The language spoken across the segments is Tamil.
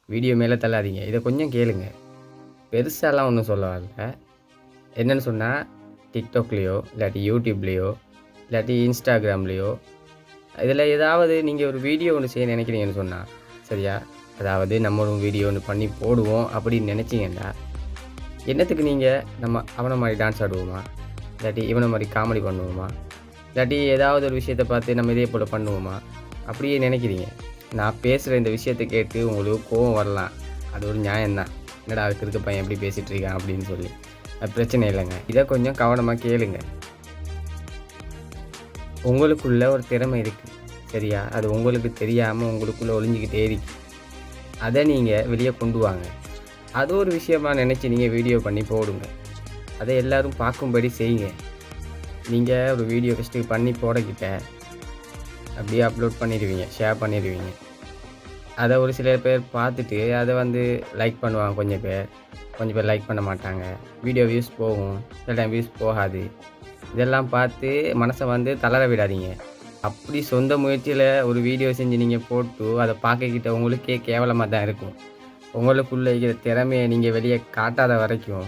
வீடியோ மேலே தள்ளாதீங்க. இதை கொஞ்சம் கேளுங்க. பெருசாலாம் ஒன்றும் சொல்ல வரல. என்னென்னு சொன்னால், டிக்டாக்லேயோ இல்லாட்டி யூடியூப்லேயோ இல்லாட்டி இன்ஸ்டாகிராம்லேயோ இதில் ஏதாவது நீங்கள் ஒரு வீடியோ ஒன்று செய்ய நினைக்கிறீங்கன்னு சொன்னால் சரியா, அதாவது நம்ம ஒரு வீடியோ ஒன்று பண்ணி போடுவோம் அப்படின்னு நினச்சிங்கன்னா, என்னத்துக்கு நம்ம அவனை மாதிரி டான்ஸ் ஆடுவோமா, இல்லாட்டி இவனை மாதிரி காமெடி பண்ணுவோமா, இல்லாட்டி ஏதாவது ஒரு விஷயத்தை பார்த்து நம்ம இதே போல் பண்ணுவோமா, அப்படியே நினைக்கிறீங்க. நான் பேசுகிற இந்த விஷயத்தை கேட்டு உங்களுக்கு கோவம் வரலாம். அது ஒரு நியாயம்தான். என்னடா அதுக்கு இருக்க பையன் எப்படி பேசிகிட்டு இருக்கான் அப்படின்னு சொல்லி. அது பிரச்சனை இல்லைங்க. இதை கொஞ்சம் கவனமாக கேளுங்க. உங்களுக்குள்ள ஒரு திறமை இருக்குது சரியா, அது உங்களுக்கு தெரியாமல் உங்களுக்குள்ளே ஒளிஞ்சிக்கிட்டே இருக்கு. அதை நீங்கள் வெளியே கொண்டு வாங்க. அது ஒரு விஷயமாக நினச்சி நீங்கள் வீடியோ பண்ணி போடுங்க. அதை எல்லோரும் பார்க்கும்படி செய்யுங்க. நீங்கள் ஒரு வீடியோ ஃபஸ்ட்டு பண்ணி போடக்கிட்ட அப்படியே அப்லோட் பண்ணிடுவீங்க, ஷேர் பண்ணிடுவீங்க. அதை ஒரு சில பேர் பார்த்துட்டு அதை லைக் பண்ணுவாங்க. கொஞ்சம் பேர் லைக் பண்ண மாட்டாங்க. வீடியோ வியூஸ் போகும், சில டைம் வியூஸ் போகாது. இதெல்லாம் பார்த்து மனசை தளர விடாதீங்க. அப்படி சொந்த முயற்சியில் ஒரு வீடியோ செஞ்சு நீங்கள் போட்டு அதை பார்க்கக்கிட்ட உங்களுக்கே கேவலமாக தான் இருக்கும். உங்களுக்குள்ளே இருக்கிற திறமையை நீங்கள் வெளியே காட்டாத வரைக்கும்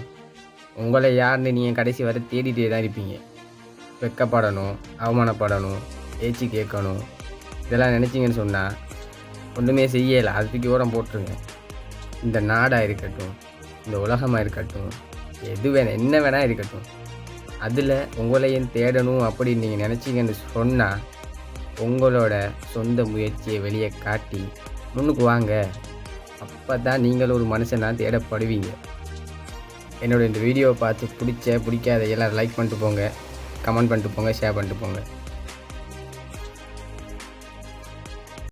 உங்களை யாருன்னு நீங்கள் கடைசி வரை தேடிட்டே தான் இருப்பீங்க. வெக்கப்படணும், அவமானப்படணும், ஏச்சு கேட்கணும், இதெல்லாம் நினச்சிங்கன்னு சொன்னால் ஒன்றுமே செய்யலை. அது தூக்கி ஓரம் போட்டுருங்க. இந்த நாடாக இருக்கட்டும், இந்த உலகமாக இருக்கட்டும், எது என்ன வேணால் இருக்கட்டும், அதில் உங்களையும் தேடணும் அப்படின்னு நீங்கள் நினச்சிங்கன்னு சொன்னால் உங்களோட சொந்த முயற்சியை வெளியே காட்டி முன்னுக்கு வாங்க. அப்போ தான் நீங்கள் ஒரு மனுஷனாக தேடப்படுவீங்க. என்னோடய இந்த வீடியோவை பார்த்து பிடிக்காத எல்லோரும் லைக் பண்ணிட்டு போங்க, கமெண்ட் பண்ணிட்டு போங்க, ஷேர் பண்ணிட்டு போங்க.